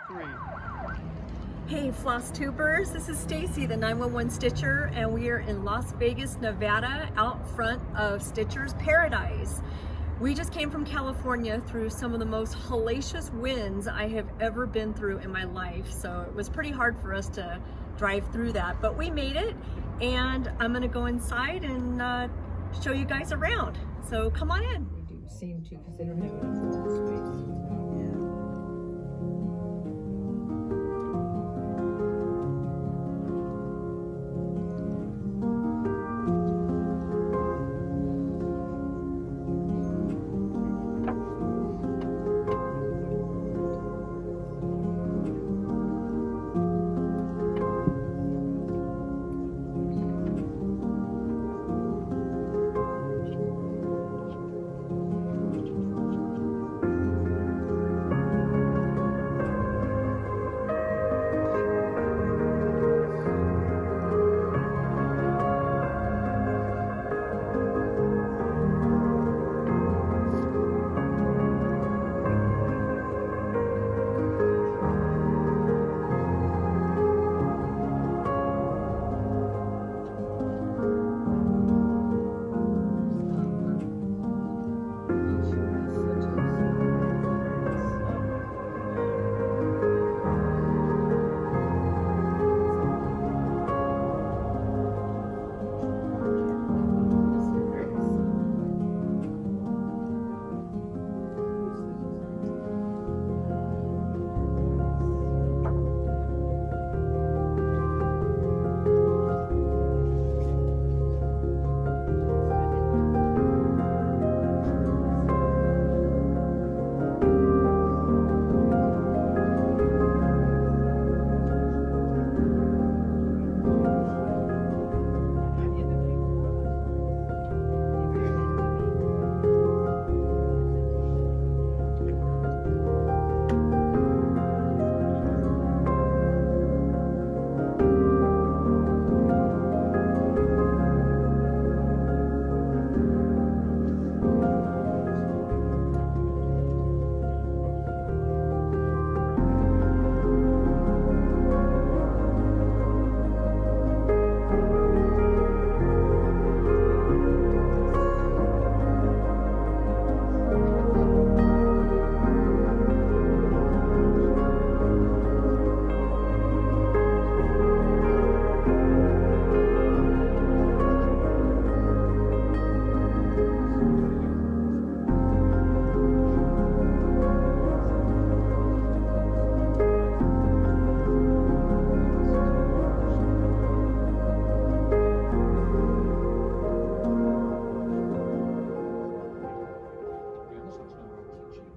3. Hey floss tubers, this is Stacy, the 911 Stitcher, and we are in Las Vegas, Nevada, out front of Stitcher's Paradise. We just came from California through some of the most hellacious winds I have ever been through in my life, so it was pretty hard for us to drive through that, but we made it, and I'm gonna go inside and show you guys around. So come on in. They do seem to, because they don't have enough wall space.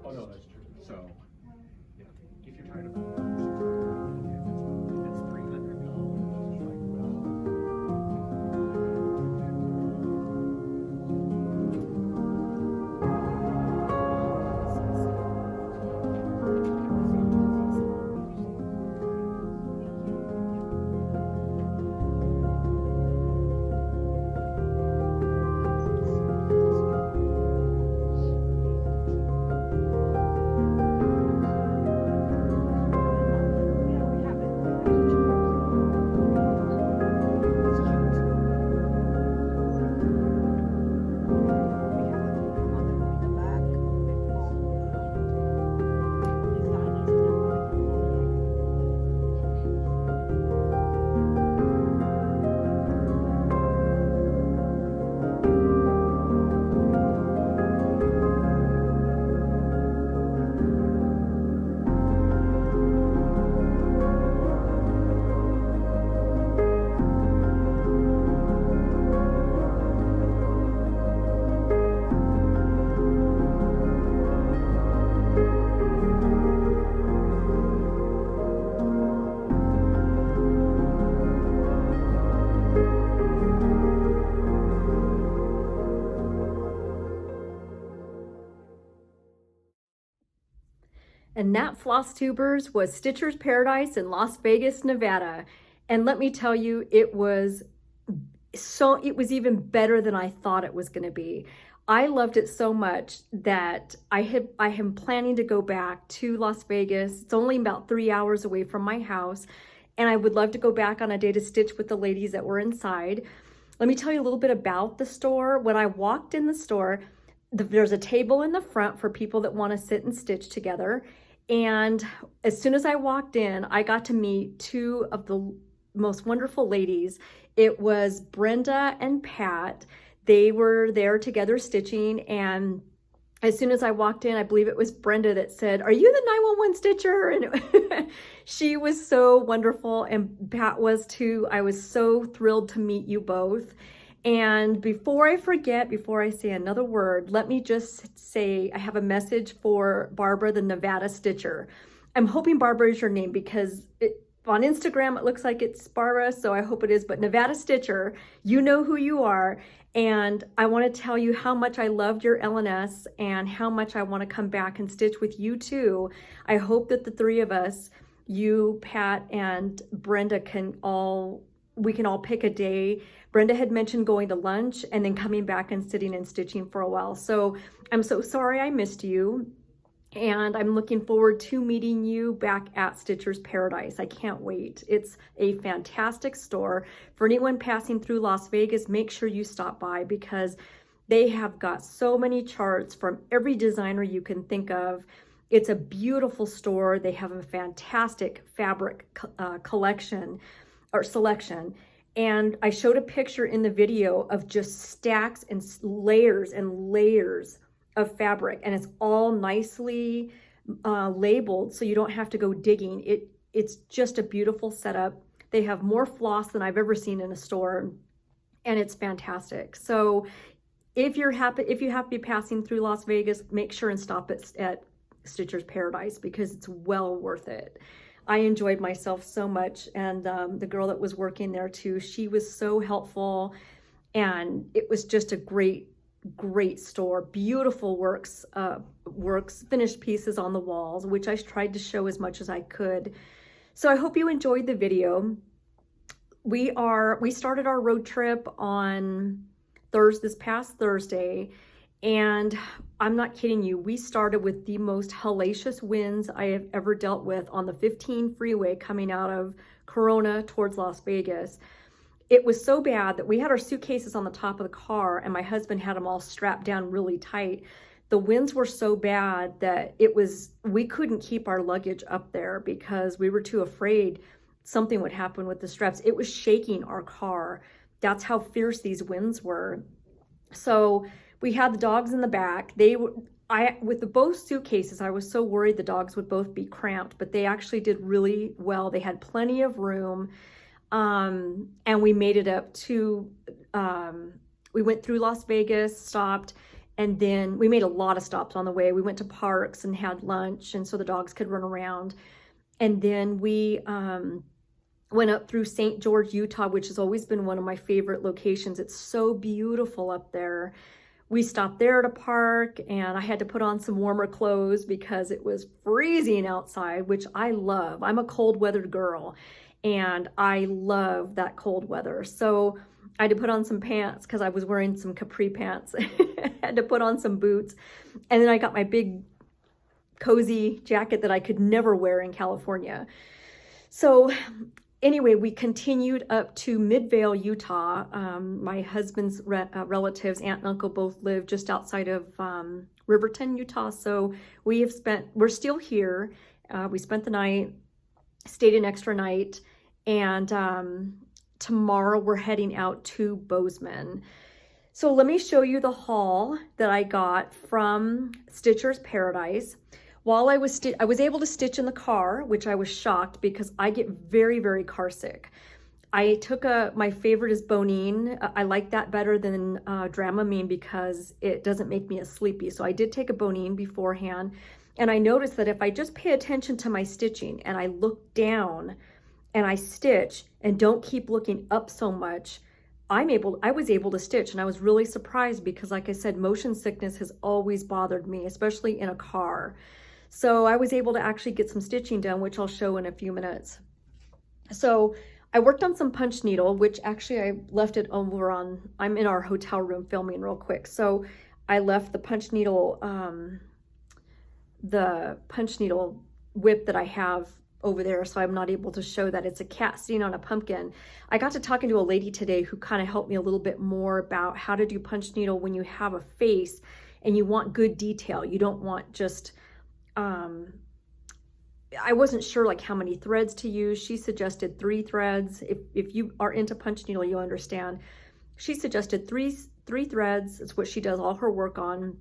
Oh no, that's true. So, yeah, if you're trying to. If it's $300, like, well. And that, floss tubers, was Stitcher's Paradise in Las Vegas, Nevada. And let me tell you, it was even better than I thought it was going to be. I loved it so much that I am planning to go back to Las Vegas. It's only about 3 hours away from my house, and I would love to go back on a day to stitch with the ladies that were inside. Let me tell you a little bit about the store. When I walked in the store, there's a table in the front for people that want to sit and stitch together. And as soon as I walked in, I got to meet two of the most wonderful ladies. It was Brenda and Pat. They were there together stitching, and as soon as I walked in, I believe it was Brenda that said, "Are you the 911 stitcher?" And she was so wonderful, and Pat was too. I was so thrilled to meet you both. And before I forget, before I say another word, let me just say I have a message for Barbara, the Nevada Stitcher. I'm hoping Barbara is your name because on Instagram it looks like it's Barbara, so I hope it is. But Nevada Stitcher, you know who you are. And I want to tell you how much I loved your LNS and how much I want to come back and stitch with you too. I hope that the three of us, you, Pat, and Brenda, we can all pick a day. Brenda had mentioned going to lunch and then coming back and sitting and stitching for a while. So I'm so sorry I missed you. And I'm looking forward to meeting you back at Stitcher's Paradise. I can't wait. It's a fantastic store. For anyone passing through Las Vegas, make sure you stop by because they have got so many charts from every designer you can think of. It's a beautiful store. They have a fantastic fabric collection or selection. And I showed a picture in the video of just stacks and layers of fabric, and it's all nicely labeled so you don't have to go digging. It's just a beautiful setup. They have more floss than I've ever seen in a store, and it's fantastic. So if you have to be passing through Las Vegas, make sure and stop at Stitcher's Paradise because it's well worth it. I enjoyed myself so much, and the girl that was working there too, she was so helpful, and it was just a great store. Beautiful works, finished pieces on the walls, which I tried to show as much as I could. So I hope you enjoyed the video. We started our road trip on this past Thursday, and I'm not kidding you, we started with the most hellacious winds I have ever dealt with on the 15 freeway coming out of Corona towards Las Vegas. It was so bad that we had our suitcases on the top of the car and my husband had them all strapped down really tight. The winds were so bad that we couldn't keep our luggage up there because we were too afraid something would happen with the straps. It was shaking our car. That's how fierce these winds were. So we had the dogs in the back. With both suitcases, I was so worried the dogs would both be cramped, but they actually did really well. They had plenty of room. And we made it up to, we went through Las Vegas, stopped, and then we made a lot of stops on the way. We went to parks and had lunch, and so the dogs could run around. And then we went up through St. George, Utah, which has always been one of my favorite locations. It's so beautiful up there. We stopped there at a park, and I had to put on some warmer clothes because it was freezing outside, which I love. I'm a cold-weathered girl, and I love that cold weather. So I had to put on some pants because I was wearing some capri pants. I had to put on some boots. And then I got my big cozy jacket that I could never wear in California. So anyway, we continued up to Midvale, Utah. My husband's relatives, aunt and uncle, both live just outside of Riverton, Utah. So we're still here. We spent the night, stayed an extra night, and tomorrow we're heading out to Bozeman. So let me show you the haul that I got from Stitcher's Paradise. While I was able to stitch in the car, which I was shocked because I get very, very car sick. I took my favorite is Bonine. I like that better than Dramamine because it doesn't make me as sleepy. So I did take a Bonine beforehand. And I noticed that if I just pay attention to my stitching and I look down and I stitch and don't keep looking up so much, I was able to stitch. And I was really surprised because, like I said, motion sickness has always bothered me, especially in a car. So I was able to actually get some stitching done, which I'll show in a few minutes. So I worked on some punch needle, which actually I left it over I'm in our hotel room filming real quick. So I left the punch needle whip that I have over there, so I'm not able to show that it's a cat sitting on a pumpkin. I got to talking to a lady today who kind of helped me a little bit more about how to do punch needle when you have a face and you want good detail. You don't want just, I wasn't sure like how many threads to use. She suggested 3 threads. If you are into punch needle, you'll understand. She suggested three threads. It's what she does all her work on.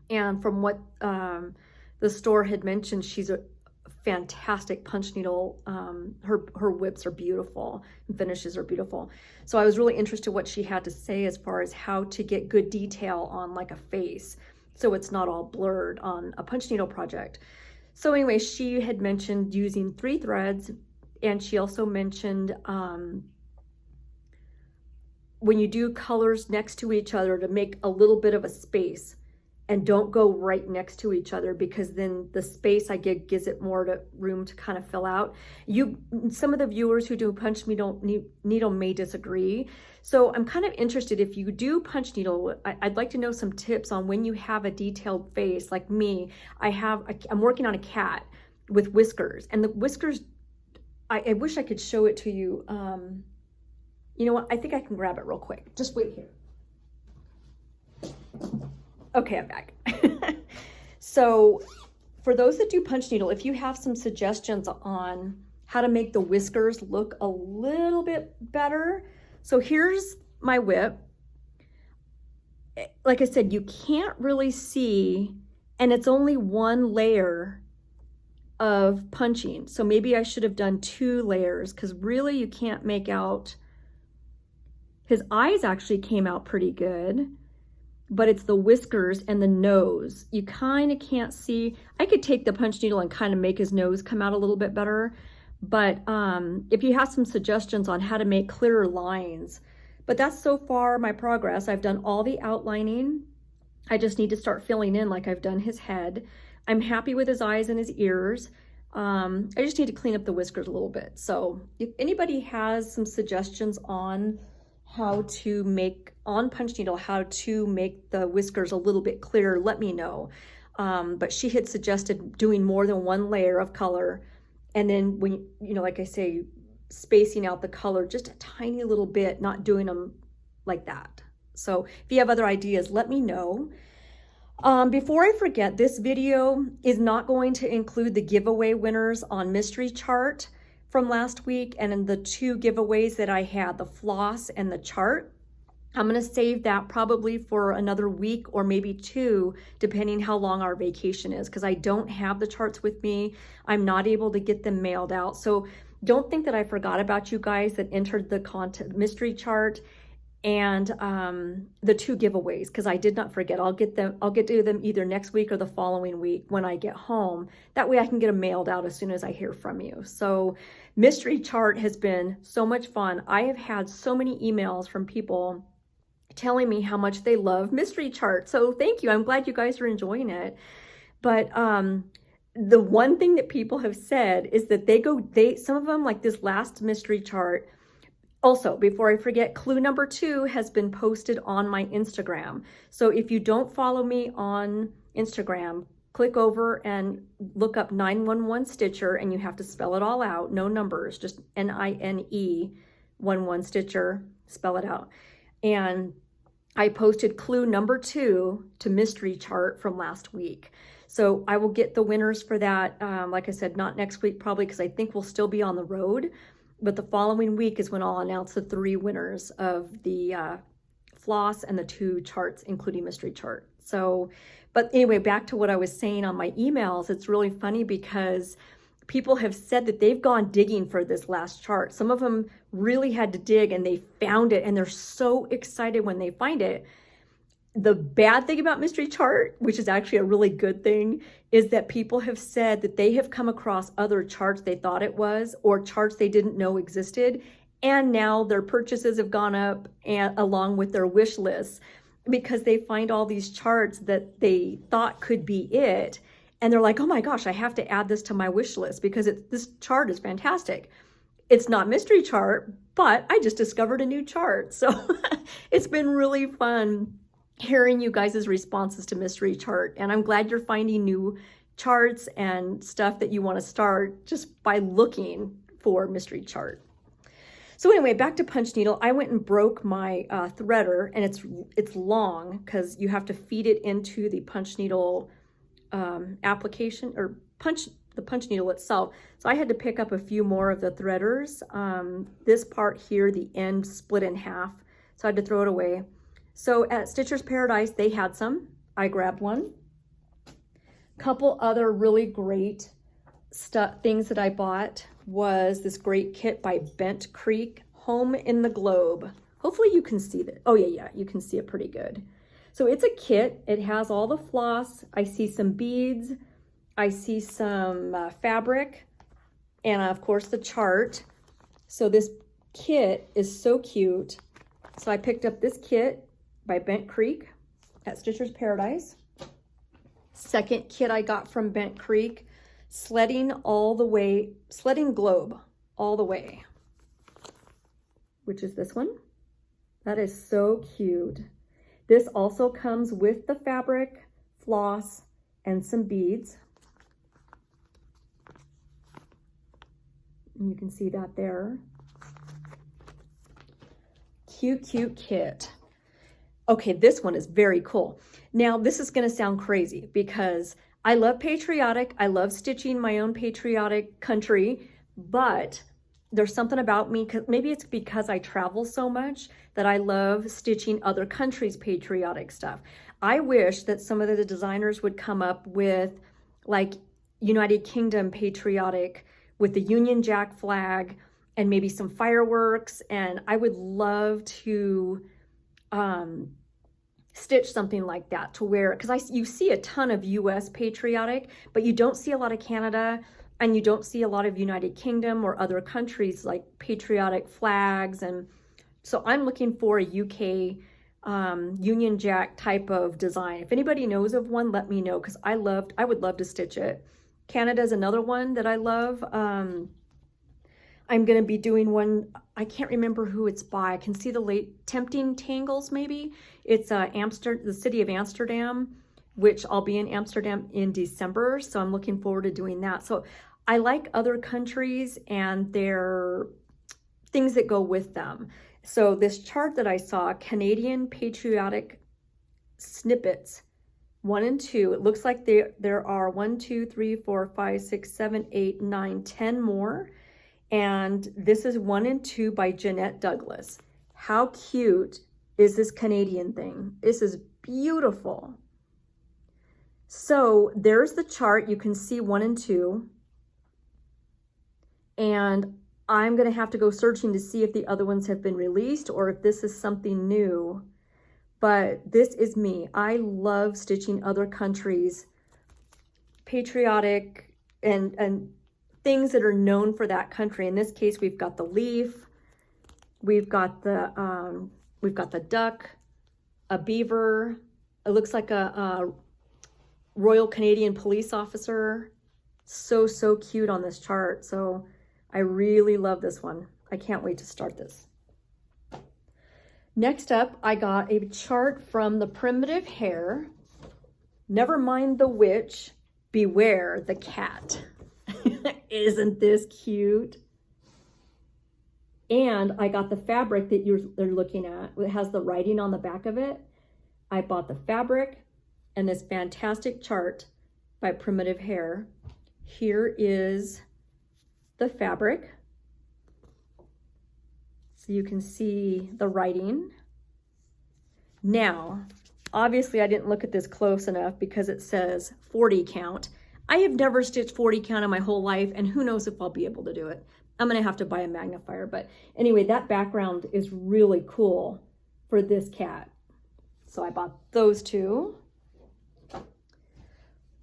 And from what the store had mentioned, she's a fantastic punch needle. Her whips are beautiful and finishes are beautiful. So I was really interested what she had to say as far as how to get good detail on like a face so it's not all blurred on a punch needle project. So anyway, she had mentioned using 3 threads, and she also mentioned when you do colors next to each other to make a little bit of a space, and don't go right next to each other, because then the space I get gives it more room to kind of fill out. Some of the viewers who do punch needle may disagree. So I'm kind of interested, if you do punch needle, I'd like to know some tips on when you have a detailed face. Like me, I'm working on a cat with whiskers, and the whiskers, I wish I could show it to you. You know what? I think I can grab it real quick. Just wait here. Okay, I'm back. So for those that do punch needle, if you have some suggestions on how to make the whiskers look a little bit better. So here's my whip. Like I said, you can't really see, and it's only 1 layer of punching. So maybe I should have done 2 layers, because really you can't make out. His eyes actually came out pretty good, but it's the whiskers and the nose. You kind of can't see. I could take the punch needle and kind of make his nose come out a little bit better. But if you have some suggestions on how to make clearer lines. But that's so far my progress. I've done all the outlining. I just need to start filling in like I've done his head. I'm happy with his eyes and his ears. I just need to clean up the whiskers a little bit. So if anybody has some suggestions on how to make, on punch needle, how to make the whiskers a little bit clearer, let me know. But she had suggested doing more than 1 layer of color, and then when, you know, like I say, spacing out the color just a tiny little bit, not doing them like that. So if you have other ideas, let me know. Before I forget, this video is not going to include the giveaway winners on Mystery Chart from last week, and in the 2 giveaways that I had, the floss and the chart. I'm going to save that probably for another week or maybe 2, depending how long our vacation is, because I don't have the charts with me. I'm not able to get them mailed out. So don't think that I forgot about you guys that entered the mystery chart and the 2 giveaways, because I did not forget. I'll get to them either next week or the following week when I get home. That way I can get them mailed out as soon as I hear from you. So mystery chart has been so much fun. I have had so many emails from people telling me how much they love mystery chart. So thank you. I'm glad you guys are enjoying it. But the one thing that people have said is that some of them, like this last mystery chart. Also, before I forget, clue number 2 has been posted on my Instagram. So if you don't follow me on Instagram, click over and look up 911 Stitcher, and you have to spell it all out. No numbers, just NINE 11 Stitcher, spell it out. And I posted clue number 2 to mystery chart from last week. So I will get the winners for that. Like I said, not next week probably, because I think we'll still be on the road. But the following week is when I'll announce the 3 winners of the floss and the 2 charts, including mystery chart. So, but anyway, back to what I was saying on my emails. It's really funny because people have said that they've gone digging for this last chart. Some of them really had to dig, and they found it, and they're so excited when they find it. The bad thing about mystery chart, which is actually a really good thing, is that people have said that they have come across other charts they thought it was, or charts they didn't know existed, and now their purchases have gone up along with their wish lists, because they find all these charts that they thought could be it, and they're like, oh my gosh, I have to add this to my wish list because this chart is fantastic. It's not mystery chart, but I just discovered a new chart. So it's been really fun hearing you guys' responses to mystery chart, and I'm glad you're finding new charts and stuff that you want to start just by looking for mystery chart. So anyway, back to punch needle. I went and broke my threader, and it's long because you have to feed it into the punch needle application, or the punch needle itself. So I had to pick up a few more of the threaders. This part here, the end split in half, so I had to throw it away. So at Stitcher's Paradise, they had some. I grabbed one. Couple other really great things that I bought was this great kit by Bent Creek, Home in the Globe. Hopefully you can see that. Oh yeah, you can see it pretty good. So it's a kit. It has all the floss. I see some beads. I see some fabric, and of course the chart. So this kit is so cute. So I picked up this kit by Bent Creek at Stitcher's Paradise. Second kit I got from Bent Creek, Sledding Globe all the way, which is this one. That is so cute. This also comes with the fabric, floss, and some beads. And you can see that there. Cute kit. Okay, this one is very cool. Now, this is going to sound crazy because I love patriotic. I love stitching my own patriotic country, but there's something about me, maybe it's because I travel so much, that I love stitching other countries' patriotic stuff. I wish that some of the designers would come up with like United Kingdom patriotic with the Union Jack flag and maybe some fireworks. And I would love to stitch something like that to wear, because you see a ton of US patriotic, but you don't see a lot of Canada, and you don't see a lot of United Kingdom or other countries like patriotic flags. And so I'm looking for a UK Union Jack type of design. If anybody knows of one, let me know, because I would love to stitch it. Canada's another one that I love. I'm going to be doing one, I can't remember who it's by. I can see the late Tempting Tangles, maybe. It's the city of Amsterdam, which I'll be in Amsterdam in December. So I'm looking forward to doing that. So I like other countries and their things that go with them. So this chart that I saw, Canadian Patriotic Snippets, 1 and 2. It looks like there are 1, 2, 3, 4, 5, 6, 7, 8, 9, 10 more. And this is 1 and 2 by Jeanette Douglas. How cute is this Canadian thing? This is beautiful. So there's the chart. You can see 1 and 2. And I'm going to have to go searching to see if the other ones have been released or if this is something new. But this is me. I love stitching other countries, patriotic and things that are known for that country. In this case, we've got the leaf, we've got the duck, a beaver. It looks like a Royal Canadian police officer. So cute on this chart. So I really love this one. I can't wait to start this. Next up, I got a chart from the Primitive Hare. Never mind the witch, beware the cat. Isn't this cute? And I got the fabric that they're looking at. It has the writing on the back of it. I bought the fabric and this fantastic chart by Primitive Hare. Here is the fabric. So you can see the writing. Now, obviously I didn't look at this close enough because it says 40 count. I have never stitched 40 count in my whole life, and who knows if I'll be able to do it. I'm gonna have to buy a magnifier, but anyway, that background is really cool for this cat. So I bought those two.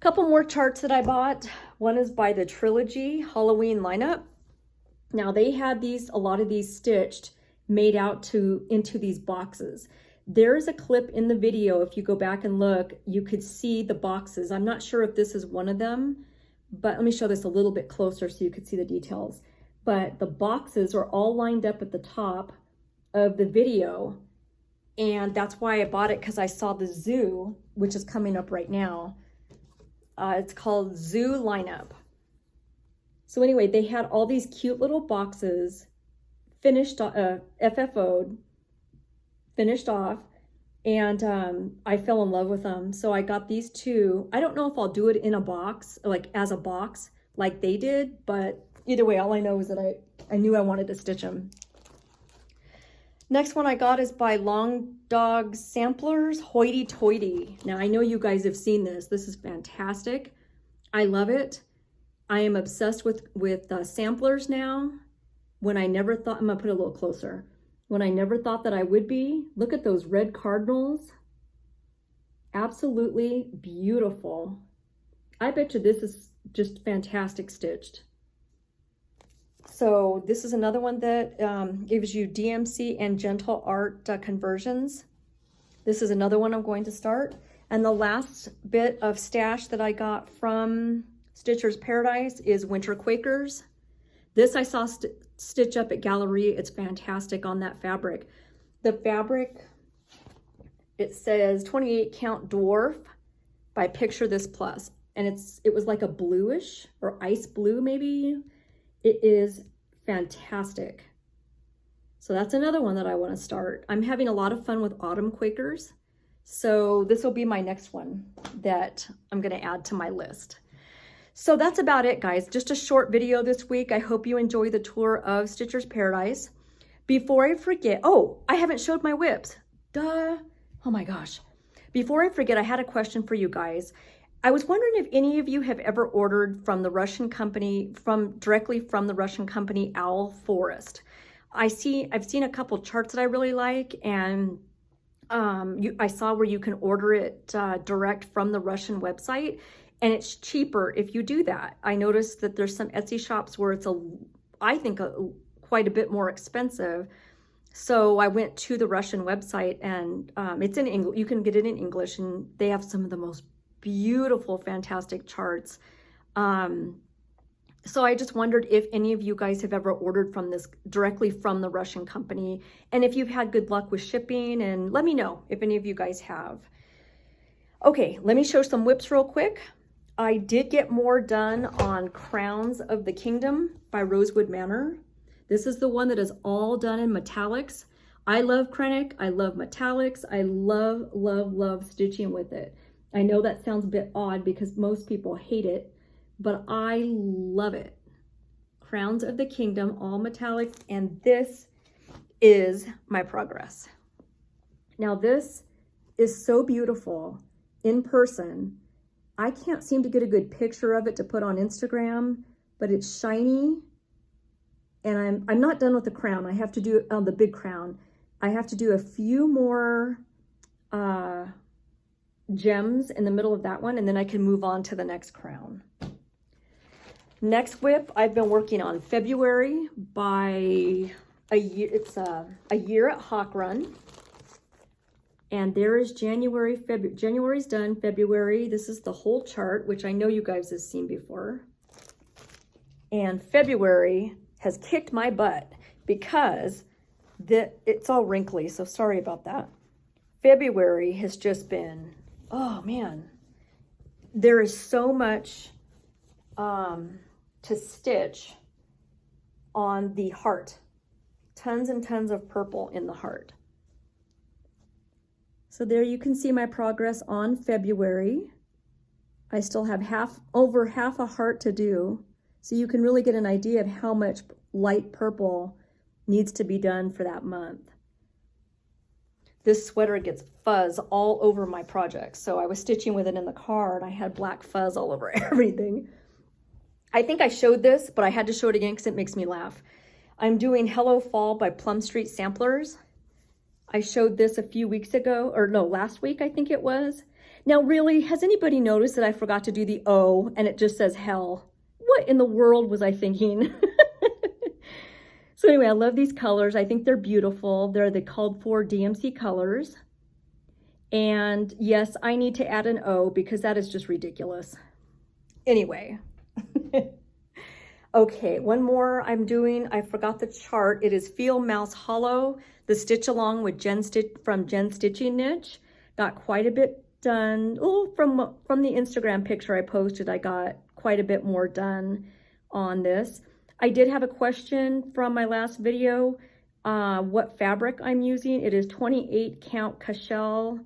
Couple more charts that I bought. One is by the Trilogy Halloween lineup. Now they had a lot of these stitched, made out into these boxes. There's a clip in the video, if you go back and look, you could see the boxes. I'm not sure if this is one of them, but let me show this a little bit closer so you could see the details. But the boxes are all lined up at the top of the video, And that's why I bought it, because I saw the zoo, which is coming up right now. It's called Zoo Lineup. So anyway, they had all these cute little boxes finished, FFO'd, finished off, and I fell in love with them. So I got these two. I don't know if I'll do it in a box, like as a box, like they did, but either way, all I know is that I knew I wanted to stitch them. Next one I got is by Long Dog Samplers, Hoity Toity. Now I know you guys have seen this. This is fantastic. I love it. I am obsessed with samplers now. When I never thought, I'm gonna put it a little closer. When I never thought that I would be. Look at those red cardinals. Absolutely beautiful. I bet you this is just fantastic stitched. So this is another one that gives you DMC and gentle art conversions. This is another one I'm going to start. And the last bit of stash that I got from Stitcher's Paradise is Winter Quakers. This I saw stitch up at Galleria. It's fantastic on that fabric. The fabric, it says 28 count dwarf by Picture This Plus. And it was like a bluish or ice blue maybe. It is fantastic. So that's another one that I want to start. I'm having a lot of fun with autumn Quakers. So this will be my next one that I'm going to add to my list. So that's about it, guys. Just a short video this week. I hope you enjoy the tour of Stitcher's Paradise. Before I forget, oh, I haven't showed my whips. Duh. Oh my gosh. Before I forget, I had a question for you guys. I was wondering if any of you have ever ordered from the Russian company, directly from the Russian company Owl Forest. I've seen a couple charts that I really like, and I saw where you can order it direct from the Russian website, and it's cheaper if you do that. I noticed that there's some Etsy shops where it's I think quite a bit more expensive. So I went to the Russian website, and it's in English. You can get it in English, and they have some of the most beautiful, fantastic charts. So I just wondered if any of you guys have ever ordered from this directly from the Russian company, and if you've had good luck with shipping, and let me know if any of you guys have. Okay, let me show some whips real quick. I did get more done on Crowns of the Kingdom by Rosewood Manor. This is the one that is all done in metallics. I love Krennic, I love metallics, I love, love, love stitching with it. I know that sounds a bit odd because most people hate it, but I love it. Crowns of the Kingdom, all metallics, and this is my progress. Now this is so beautiful in person. I can't seem to get a good picture of it to put on Instagram, but it's shiny, and I'm not done with the crown. I have to do the big crown. I have to do a few more gems in the middle of that one, and then I can move on to the next crown. Next whip I've been working on February by a year. It's a year at Hawk Run. And there is January, February. January's done, February. This is the whole chart, which I know you guys have seen before. And February has kicked my butt because it's all wrinkly, so sorry about that. February has just been, oh man, there is so much to stitch on the heart. Tons and tons of purple in the heart. So there you can see my progress on February. I still have over half a heart to do. So you can really get an idea of how much light purple needs to be done for that month. This sweater gets fuzz all over my project. So I was stitching with it in the car and I had black fuzz all over everything. I think I showed this, but I had to show it again because it makes me laugh. I'm doing Hello Fall by Plum Street Samplers. I showed this a few weeks ago, or no, last week I think it was. Now really, has anybody noticed that I forgot to do the O and it just says hell? What in the world was I thinking? So anyway, I love these colors. I think they're beautiful. They're the called for DMC colors. And yes, I need to add an O because that is just ridiculous. Anyway, Okay, one more I'm doing. I forgot the chart. It is Feel Mouse Hollow, the stitch along with Jen Stitching Niche. Got quite a bit done. Oh, from the Instagram picture I posted, I got quite a bit more done on this. I did have a question from my last video, what fabric I'm using. It is 28 count Cashel.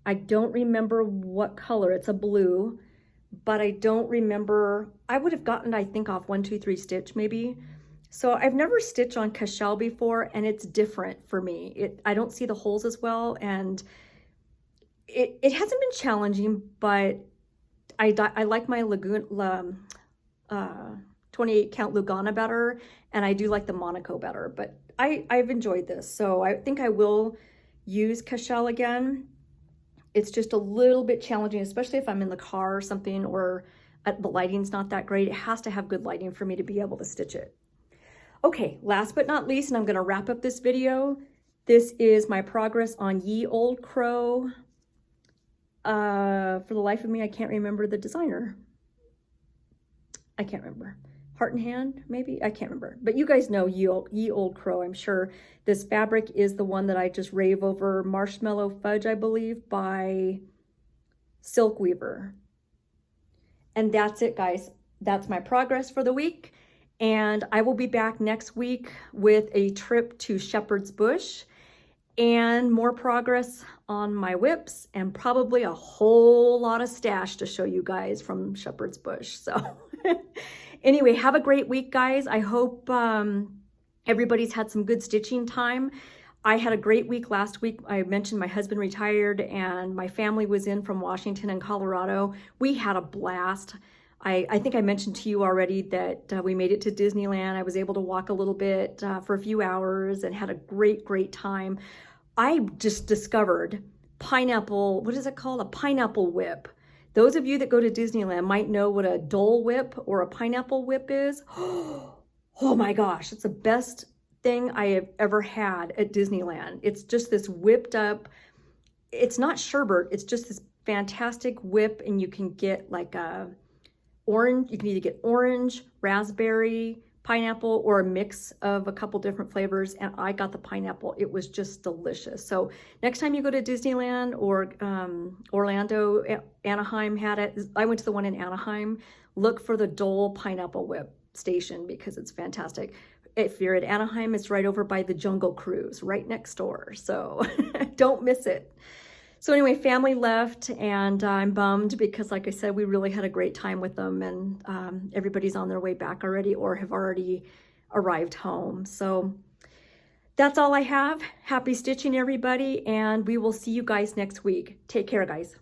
I don't remember what color. It's a blue, but I don't remember. I would have gotten, I think, off 1, 2, 3 stitch maybe. So I've never stitched on Cashel before, and it's different for me. I don't see the holes as well, and it hasn't been challenging, but I like my 28 count Lugana better, and I do like the Monaco better, but I've enjoyed this. So I think I will use Cashel again. It's just a little bit challenging, especially if I'm in the car or something, or the lighting's not that great. It has to have good lighting for me to be able to stitch it. Okay, last but not least, and I'm gonna wrap up this video. This is my progress on Ye Old Crow. For the life of me, I can't remember the designer. I can't remember. Heart and Hand, maybe? I can't remember. But you guys know Ye Old Crow, I'm sure. This fabric is the one that I just rave over, Marshmallow Fudge, I believe, by Silk Weaver. And that's it, guys. That's my progress for the week. And I will be back next week with a trip to Shepherd's Bush and more progress on my whips, and probably a whole lot of stash to show you guys from Shepherd's Bush. So anyway, have a great week, guys. I hope everybody's had some good stitching time. I had a great week last week. I mentioned my husband retired and my family was in from Washington and Colorado. We had a blast. I think I mentioned to you already that we made it to Disneyland. I was able to walk a little bit for a few hours and had a great time. I just discovered pineapple, what is it called? A pineapple whip. Those of you that go to Disneyland might know what a Dole Whip or a pineapple whip is. Oh my gosh, it's the best thing I have ever had at Disneyland. It's just this whipped up, it's not sherbet, it's just this fantastic whip, and you can get like a orange, you can either get orange, raspberry, pineapple, or a mix of a couple different flavors, and I got the pineapple. It was just delicious. So next time you go to Disneyland or Orlando, Anaheim had it. I went to the one in Anaheim. Look for the Dole Pineapple Whip station because it's fantastic. If you're at Anaheim, it's right over by the Jungle Cruise, right next door. So don't miss it. So anyway, family left, and I'm bummed because, like I said, we really had a great time with them, and everybody's on their way back already or have already arrived home. So that's all I have. Happy stitching, everybody, and we will see you guys next week. Take care, guys.